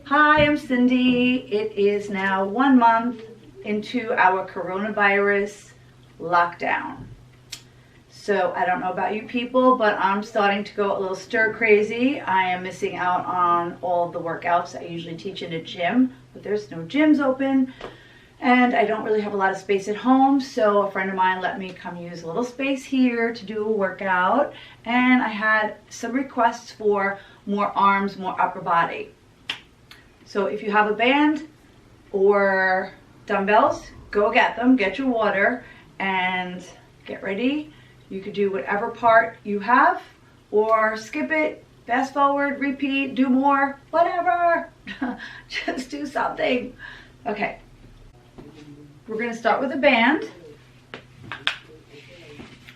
Hi, I'm Cindy. It is now 1 month into our coronavirus lockdown. So I don't know about you people, but I'm starting to go a little stir crazy. I am missing out on all of the workouts I usually teach in a gym, but there's no gyms open. And I don't really have a lot of space at home, so a friend of mine let me come use a little space here to do a workout. And I had some requests for more arms, more upper body. So if you have a band or dumbbells, go get them, get your water, and get ready. You could do whatever part you have, or skip it, fast forward, repeat, do more, whatever. Just do something. Okay. We're going to start with a band.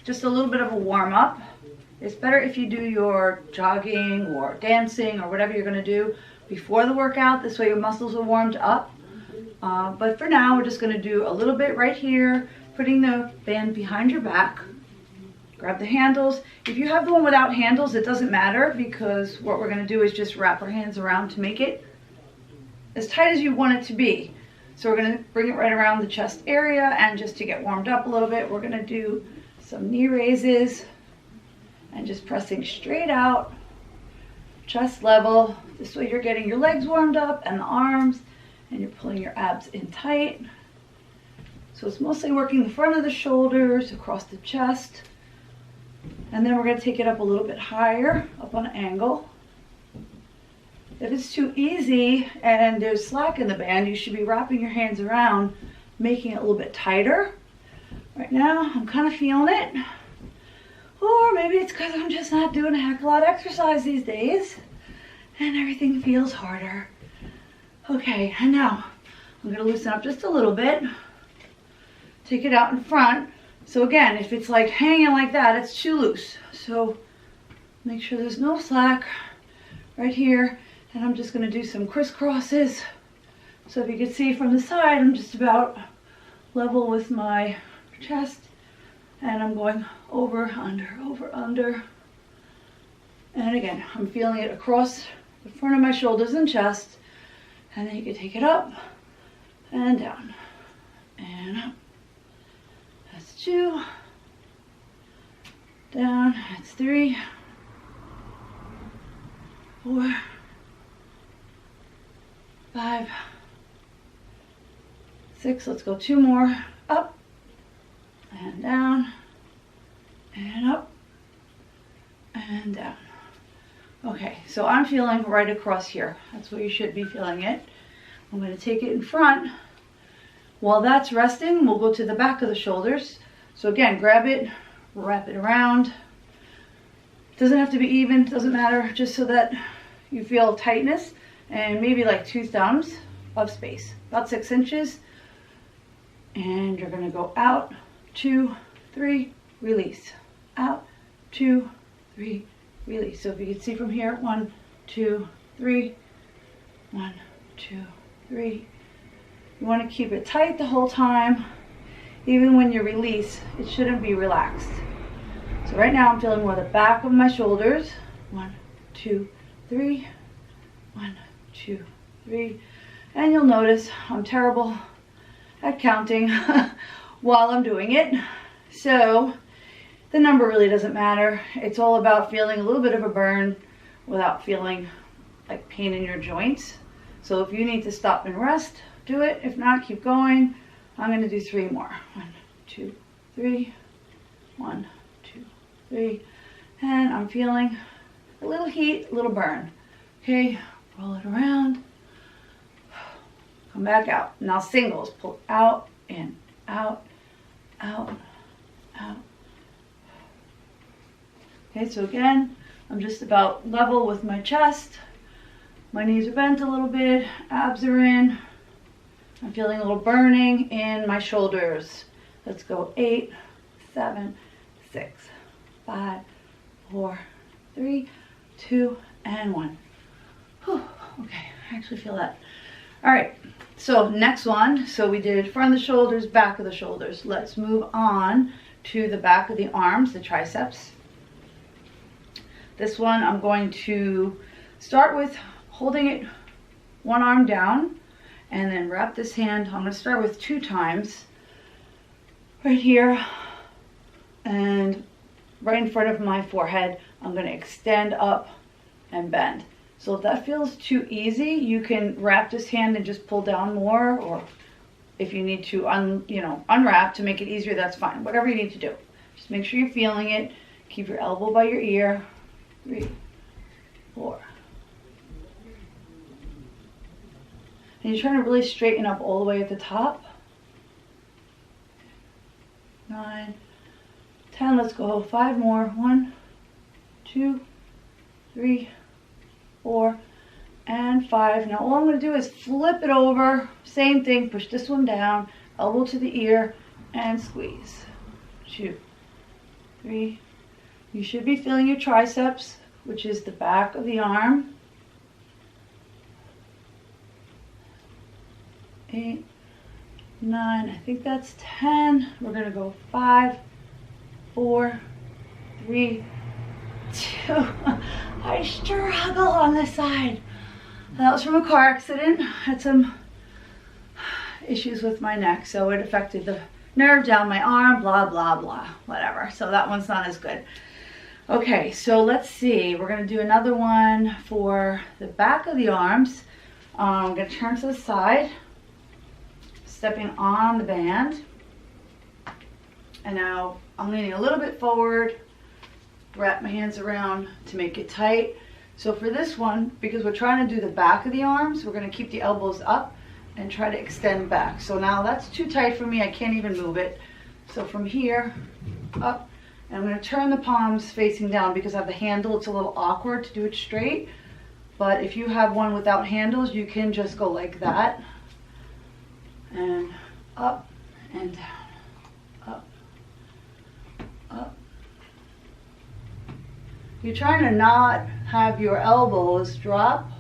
Just a little bit of a warm-up. It's better if you do your jogging or dancing or whatever you're going to do before the workout. This way your muscles are warmed up. But for now, we're just going to do a little bit right here, putting the band behind your back. Grab the handles. If you have the one without handles, it doesn't matter, because what we're going to do is just wrap our hands around to make it as tight as you want it to be. So we're going to bring it right around the chest area, and just to get warmed up a little bit, we're going to do some knee raises and just pressing straight out, chest level. This way you're getting your legs warmed up and the arms, and you're pulling your abs in tight. So it's mostly working the front of the shoulders, across the chest, and then we're going to take it up a little bit higher, up on an angle. If it's too easy and there's slack in the band, you should be wrapping your hands around, making it a little bit tighter. Right now, I'm kind of feeling it. Or maybe it's because I'm just not doing a heck of a lot of exercise these days, and everything feels harder. Okay, and now I'm going to loosen up just a little bit. Take it out in front. So again, if it's like hanging like that, it's too loose. So make sure there's no slack right here. And I'm just going to do some crisscrosses. So if you can see from the side, I'm just about level with my chest. And I'm going over, under. And again, I'm feeling it across the front of my shoulders and chest. And then you can take it up and down and up. That's 2. Down, that's 3. 4. 5, 6, let's go 2 more, up, and down, and up, and down. Okay, so I'm feeling right across here. That's where you should be feeling it. I'm going to take it in front. While that's resting, we'll go to the back of the shoulders. So again, grab it, wrap it around. Doesn't have to be even, doesn't matter, just so that you feel tightness. And maybe like 2 thumbs of space, about 6 inches. And you're going to go out, 2, 3, release. Out, 2, 3, release. So if you can see from here, 1, 2, 3, 1, 2, 3. You want to keep it tight the whole time. Even when you release, it shouldn't be relaxed. So right now I'm feeling more the back of my shoulders. 1, 2, 3, 1, 2, 3, and you'll notice I'm terrible at counting while I'm doing it. So the number really doesn't matter. It's all about feeling a little bit of a burn without feeling like pain in your joints. So if you need to stop and rest, do it. If not, keep going. I'm going to do 3 more. 1, 2, 3, 1, 2, 3, and I'm feeling a little heat, a little burn. Okay. Roll it around, come back out. Now singles, pull out, in, out, out, out. Okay, so again, I'm just about level with my chest. My knees are bent a little bit, abs are in. I'm feeling a little burning in my shoulders. Let's go 8, 7, 6, 5, 4, 3, 2, and 1. Whew, okay, I actually feel that. All right, so next one. So we did front of the shoulders, back of the shoulders. Let's move on to the back of the arms, the triceps. This one I'm going to start with holding it one arm down, and then wrap this hand. I'm going to start with 2 times right here, and right in front of my forehead. I'm going to extend up and bend. So if that feels too easy, you can wrap this hand and just pull down more, or if you need to unwrap to make it easier, that's fine. Whatever you need to do. Just make sure you're feeling it. Keep your elbow by your ear. 3, 4. And you're trying to really straighten up all the way at the top. 9, 10, let's go. 5 more. 1, 2, 3, 4, and 5. Now all I'm going to do is flip it over. Same thing, push this one down, elbow to the ear, and squeeze. 2, 3. You should be feeling your triceps, which is the back of the arm. 8, 9, I think that's 10. We're going to go 5, 4, 3, 2. I struggle on this side. That was from a car accident. Had some issues with my neck, so it affected the nerve down my arm, blah, blah, blah, whatever. So that one's not as good. Okay, so let's see. We're going to do another one for the back of the arms. I'm going to turn to the side, stepping on the band. And now I'm leaning a little bit forward, wrap my hands around to make it tight. So for this one, because we're trying to do the back of the arms, we're going to keep the elbows up and try to extend back. So now that's too tight for me. I can't even move it. So from here up, and I'm going to turn the palms facing down because I have the handle. It's a little awkward to do it straight. But if you have one without handles, you can just go like that. And up and down. Up. Up. You're trying to not have your elbows drop.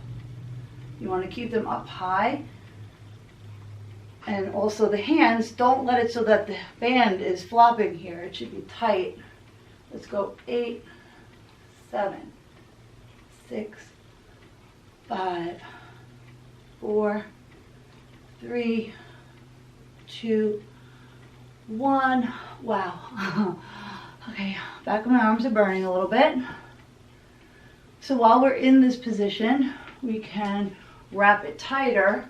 You want to keep them up high. And also the hands, don't let it so that the band is flopping here. It should be tight. Let's go 8, 7, 6, 5, 4, 3, 2, 1. Wow. Okay, back of my arms are burning a little bit. So while we're in this position, we can wrap it tighter.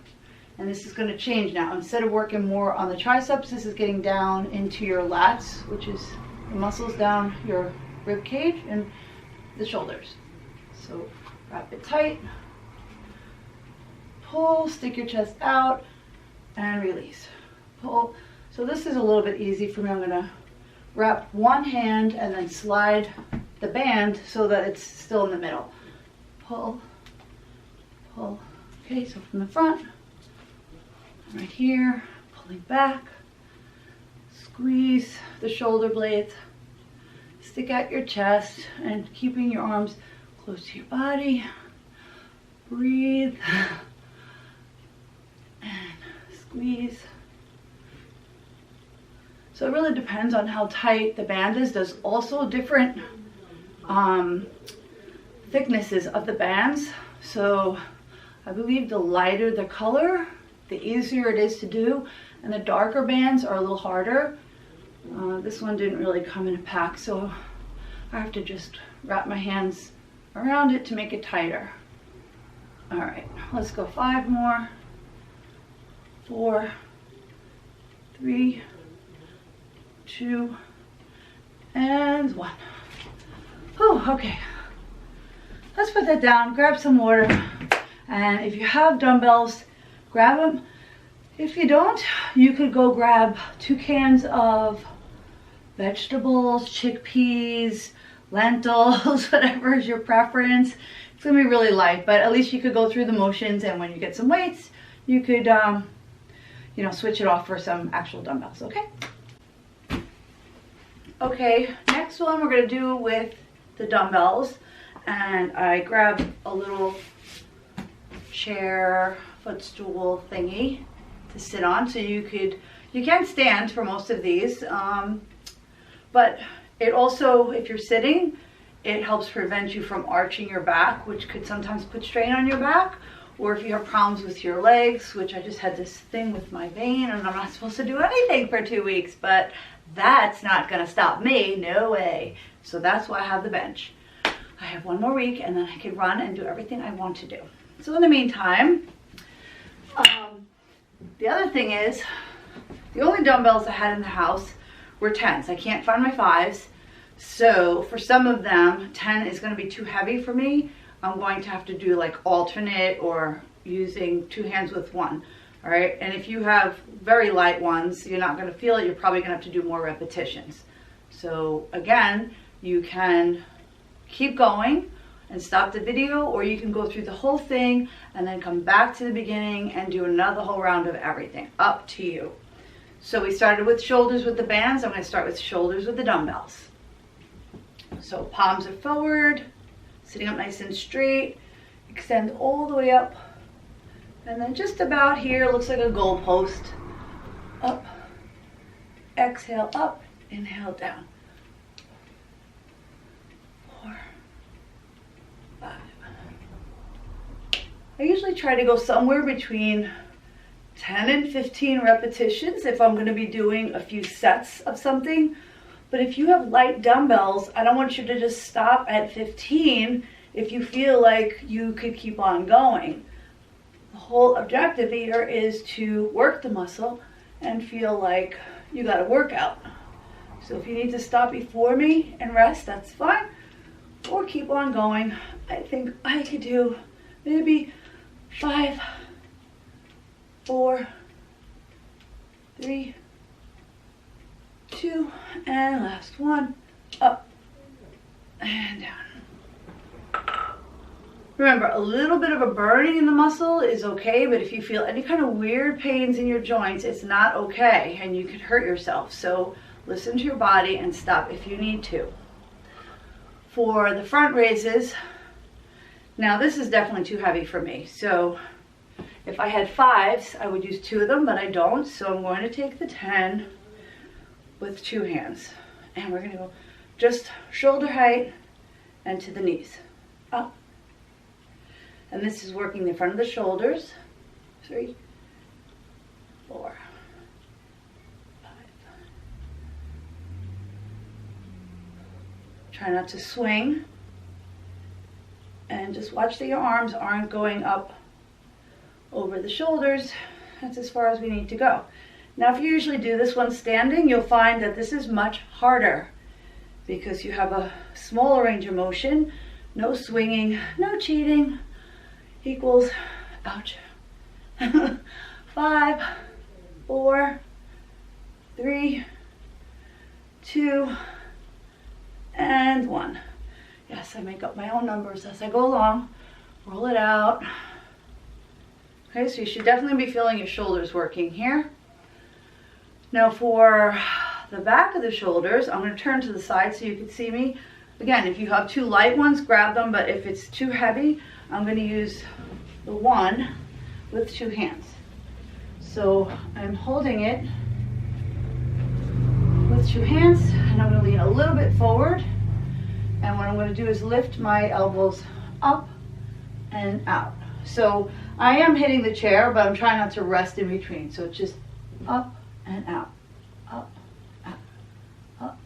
And this is going to change now. Instead of working more on the triceps, this is getting down into your lats, which is the muscles down your rib cage and the shoulders. So wrap it tight, pull, stick your chest out, and release. Pull. So this is a little bit easy for me. I'm going to wrap one hand and then slide the band so that it's still in the middle. Pull, pull. Okay, so from the front, right here, pulling back, squeeze the shoulder blades, stick out your chest, and keeping your arms close to your body. Breathe, and squeeze. So it really depends on how tight the band is. There's also different thicknesses of the bands. So I believe the lighter the color, the easier it is to do, and the darker bands are a little harder. This one didn't really come in a pack, so I have to just wrap my hands around it to make it tighter. All right, let's go 5 more. 4, 3, 2, and 1. Oh, okay. Let's put that down, grab some water, and if you have dumbbells, grab them. If you don't, you could go grab 2 cans of vegetables, chickpeas, lentils, whatever is your preference. It's gonna be really light, but at least you could go through the motions, and when you get some weights, you could, you know, switch it off for some actual dumbbells, okay? Okay, next one we're gonna do with the dumbbells, and I grabbed a little chair, footstool thingy to sit on, so you can stand for most of these, but it also, if you're sitting, it helps prevent you from arching your back, which could sometimes put strain on your back, or if you have problems with your legs, which I just had this thing with my vein and I'm not supposed to do anything for 2 weeks, but that's not gonna stop me, no way. So that's why I have the bench. I have 1 more week and then I can run and do everything I want to do. So in the meantime, the other thing is, the only dumbbells I had in the house were 10s. I can't find my 5s. So for some of them, 10 is going to be too heavy for me. I'm going to have to do like alternate or using 2 hands with 1. All right. And if you have very light ones, you're not going to feel it. You're probably going to have to do more repetitions. So again, you can keep going and stop the video, or you can go through the whole thing and then come back to the beginning and do another whole round of everything. Up to you. So we started with shoulders with the bands. I'm going to start with shoulders with the dumbbells. So palms are forward, sitting up nice and straight, extend all the way up, and then just about here, looks like a goal post. Up, exhale up, inhale down. 4, 5. I usually try to go somewhere between 10 and 15 repetitions if I'm going to be doing a few sets of something. But if you have light dumbbells, I don't want you to just stop at 15 if you feel like you could keep on going. The whole objective here is to work the muscle and feel like you got a workout. So if you need to stop before me and rest, that's fine. Or keep on going. I think I could do maybe 5, 4, 3, 2, and last one, up and down. Remember, a little bit of a burning in the muscle is okay, but if you feel any kind of weird pains in your joints, it's not okay, and you could hurt yourself. So listen to your body and stop if you need to. For the front raises, now this is definitely too heavy for me. So if I had 5s, I would use 2 of them, but I don't. So I'm going to take the 10 with 2 hands. And we're going to go just shoulder height and to the knees. Up. And this is working the front of the shoulders. 3, 4, 5. Try not to swing. And just watch that your arms aren't going up over the shoulders. That's as far as we need to go. Now, if you usually do this one standing, you'll find that this is much harder because you have a smaller range of motion, no swinging, no cheating, equals, ouch, 5, 4, 3, 2, and 1. Yes, I make up my own numbers as I go along. Roll it out. Okay, so you should definitely be feeling your shoulders working here. Now for the back of the shoulders, I'm going to turn to the side so you can see me. Again, if you have 2 light ones, grab them, but if it's too heavy, I'm going to use the 1 with 2 hands. So I'm holding it with 2 hands, and I'm going to lean a little bit forward. And what I'm going to do is lift my elbows up and out. So I am hitting the chair, but I'm trying not to rest in between. So it's just up and out, up, out, up.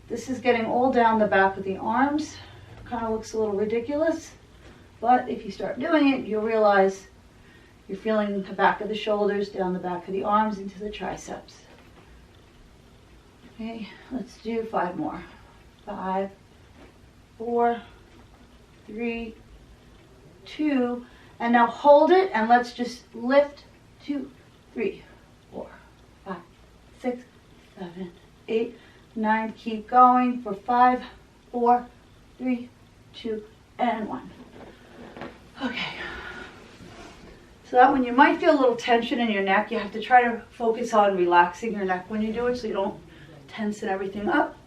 This is getting all down the back of the arms. Kind of looks a little ridiculous, but if you start doing it, you'll realize you're feeling the back of the shoulders, down the back of the arms, into the triceps. Okay, let's do 5 more. 5, 4, 3, 2, and now hold it, and let's just lift. 2, 3, 4, 5, 6, 7, 8, 9. Keep going for 5, 4, 3, 2, and 1. Okay. So that one, you might feel a little tension in your neck. You have to try to focus on relaxing your neck when you do it so you don't tense everything up.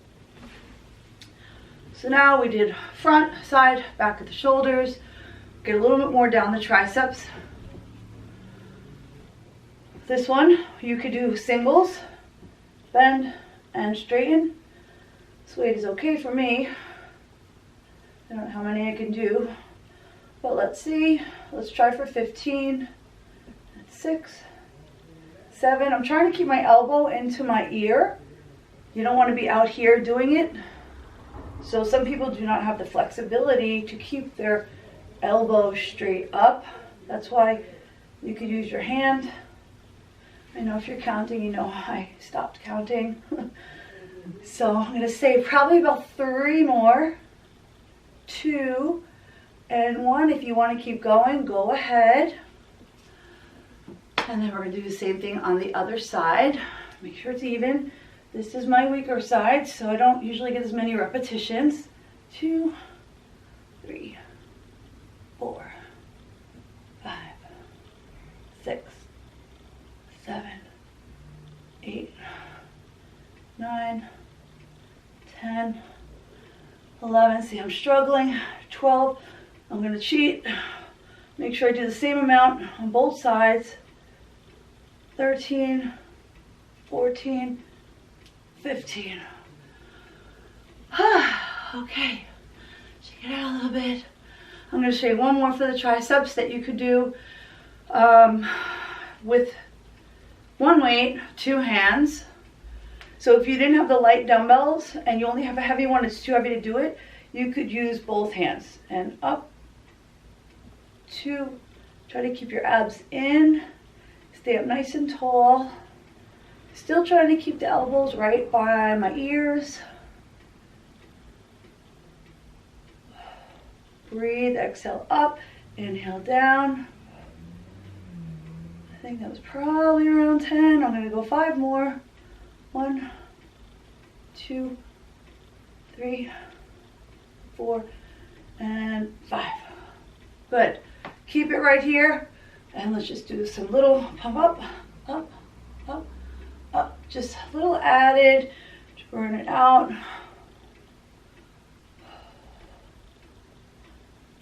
So now we did front, side, back of the shoulders. Get a little bit more down the triceps. This one, you could do singles, bend and straighten. This weight is okay for me. I don't know how many I can do. But let's see. Let's try for 15. 6, 7. I'm trying to keep my elbow into my ear. You don't want to be out here doing it. So some people do not have the flexibility to keep their elbow straight up. That's why you could use your hand. I know if you're counting, you know I stopped counting. So I'm going to say probably about 3 more. 2 and 1. If you want to keep going, go ahead. And then we're going to do the same thing on the other side. Make sure it's even. This is my weaker side, so I don't usually get as many repetitions. 2, 3, 4, 5, 6, 7, 8, 9, 10, 11. See, I'm struggling. 12. I'm going to cheat. Make sure I do the same amount on both sides. 13, 14, 15. Okay, shake it out a little bit. I'm going to show you one more for the triceps that you could do with one weight, 2 hands. So if you didn't have the light dumbbells and you only have a heavy one, it's too heavy to do it, you could use both hands. And up, 2, try to keep your abs in. Stay up nice and tall. Still trying to keep the elbows right by my ears. Breathe, exhale up, inhale down. I think that was probably around 10. I'm going to go 5 more. 1, 2, 3, 4, and 5. Good. Keep it right here. And let's just do some little pump up, up, up, up. Just a little added to burn it out.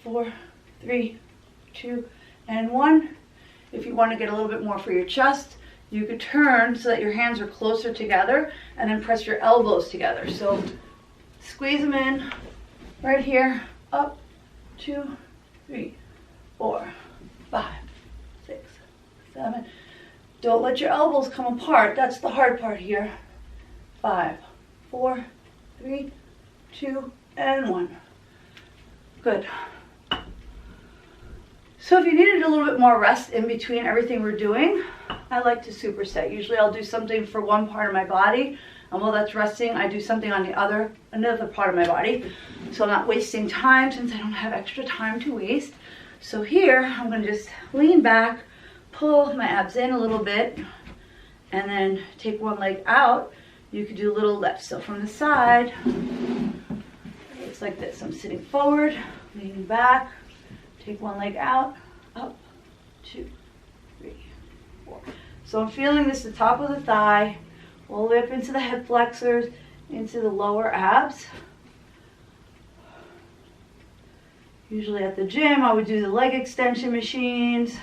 4, 3, 2, and 1. If you want to get a little bit more for your chest, you could turn so that your hands are closer together and then press your elbows together. So squeeze them in right here. Up, 2, 3, 4, 5, 6, 7. Don't let your elbows come apart. That's the hard part here. 5, 4, 3, 2, and 1. Good. So if you needed a little bit more rest in between everything we're doing, I like to superset. Usually I'll do something for one part of my body, and while that's resting, I do something on another part of my body. So I'm not wasting time since I don't have extra time to waste. So here, I'm going to just lean back, pull my abs in a little bit, and then take one leg out. You could do a little lift. So from the side, it's like this. I'm sitting forward, leaning back, take one leg out, up, 2, 3, 4. So I'm feeling this, the top of the thigh, all the way up into the hip flexors, into the lower abs. Usually at the gym, I would do the leg extension machines,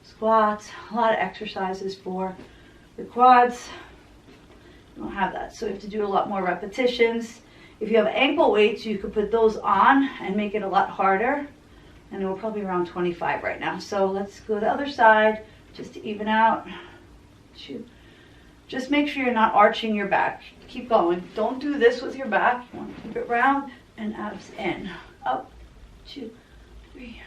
squats, a lot of exercises for the quads. You don't have that, so you have to do a lot more repetitions. If you have ankle weights, you could put those on and make it a lot harder. And we're probably around 25 right now. So let's go to the other side just to even out. 2. Just make sure you're not arching your back. Keep going. Don't do this with your back. You want to keep it round and abs in. Up, 2, 3.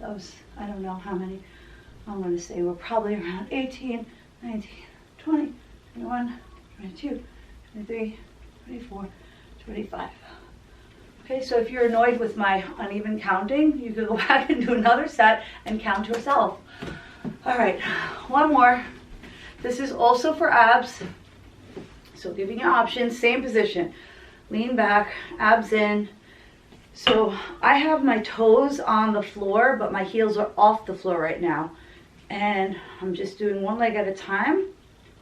Those, I don't know how many. I'm going to say we're probably around 18, 19, 20, 21, 22, 23, 24, 25. Okay, so if you're annoyed with my uneven counting, you could go back and do another set and count yourself. All right, one more. This is also for abs. So giving you options, same position. Lean back, abs in. So I have my toes on the floor, but my heels are off the floor right now. And I'm just doing one leg at a time,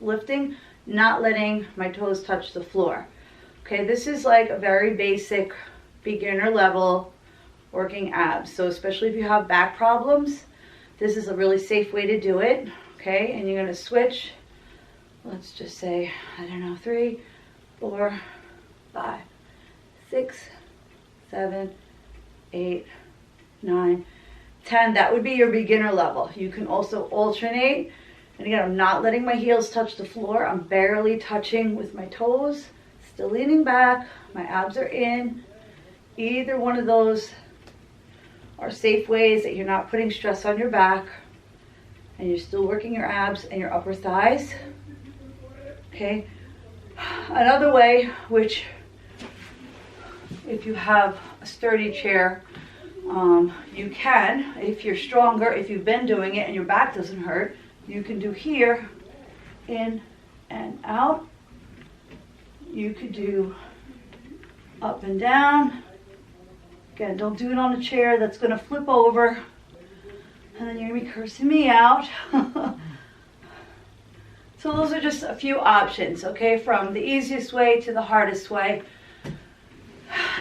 lifting, not letting my toes touch the floor. Okay, this is like a very basic beginner level working abs. So especially if you have back problems, this is a really safe way to do it. Okay, and you're gonna switch, let's just say, I don't know, 3, 4, 5, 6, 7, 8, 9, 10. That would be your beginner level. You can also alternate. And again, I'm not letting my heels touch the floor. I'm barely touching with my toes. Still leaning back. My abs are in. Either one of those are safe ways that you're not putting stress on your back and you're still working your abs and your upper thighs. Okay. Another way, which if you have a sturdy chair, you can, if you're stronger, if you've been doing it and your back doesn't hurt, you can do here, in and out. You could do up and down. Again, don't do it on a chair that's going to flip over. And then you're going to be cursing me out. So those are just a few options, okay, from the easiest way to the hardest way.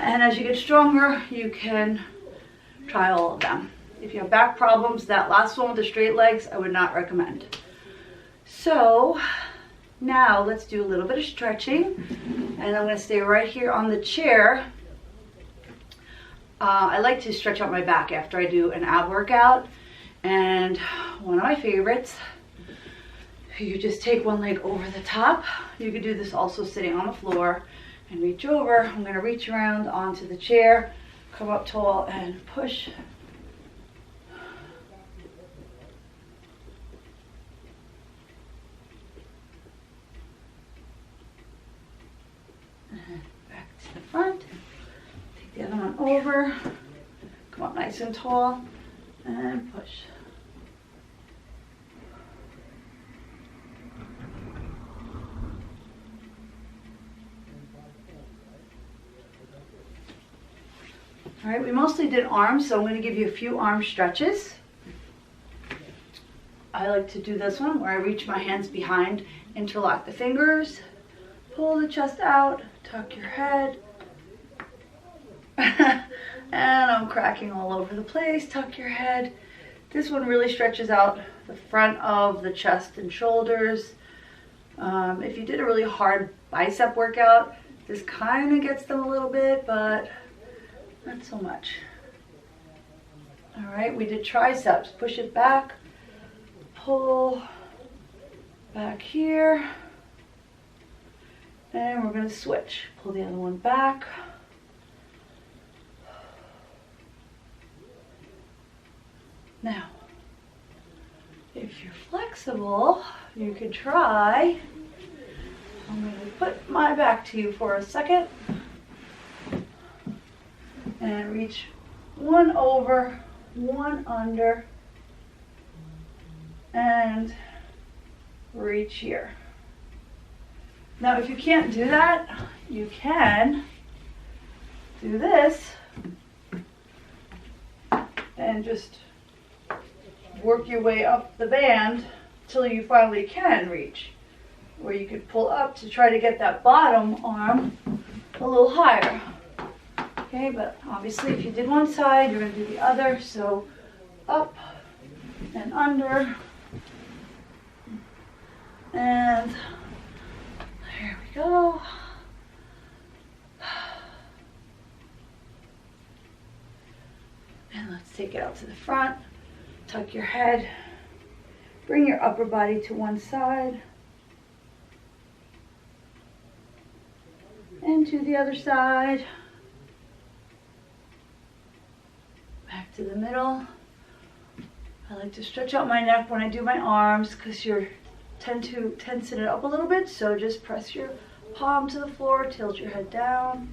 And as you get stronger, you can try all of them. If you have back problems, that last one with the straight legs, I would not recommend. So now let's do a little bit of stretching. And I'm going to stay right here on the chair. I like to stretch out my back after I do an ab workout. And one of my favorites, you just take one leg over the top. You could do this also sitting on the floor and reach over. I'm going to reach around onto the chair, come up tall and push. And back to the front. Take the other one over. Come up nice and tall and push. All right, we mostly did arms, so I'm going to give you a few arm stretches. I like to do this one where I reach my hands behind, interlock the fingers, pull the chest out, tuck your head, and I'm cracking all over the place, tuck your head. This one really stretches out the front of the chest and shoulders. If you did a really hard bicep workout, this kind of gets them a little bit, but not so much. All right, we did triceps. Push it back, pull back here, and we're going to switch. Pull the other one back. Now, if you're flexible, you could try. I'm going to put my back to you for a second. And reach one over, one under, and reach here. Now, if you can't do that, you can do this and just work your way up the band till you finally can reach, where you could pull up to try to get that bottom arm a little higher. Okay, but obviously if you did one side, you're going to do the other. So up and under. And there we go. And let's take it out to the front. Tuck your head. Bring your upper body to one side. And to the other side. Back to the middle. I like to stretch out my neck when I do my arms because you tend to tensen it up a little bit. So just press your palm to the floor, tilt your head down.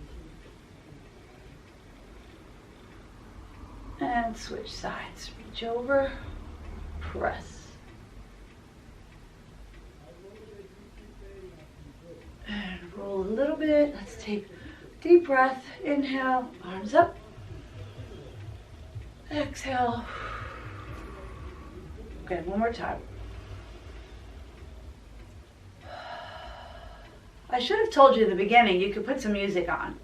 And switch sides. Reach over, press. And roll a little bit. Let's take a deep breath. Inhale, arms up. Exhale. Okay, one more time. I should have told you in the beginning, you could put some music on,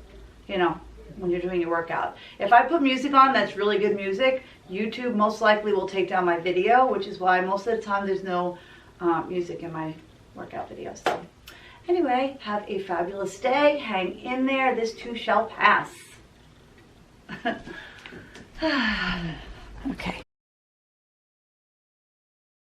you know, when you're doing your workout. If I put music on that's really good music, YouTube most likely will take down my video, which is why most of the time there's no music in my workout videos. So Anyway, have a fabulous day. Hang in there. This too shall pass. Okay.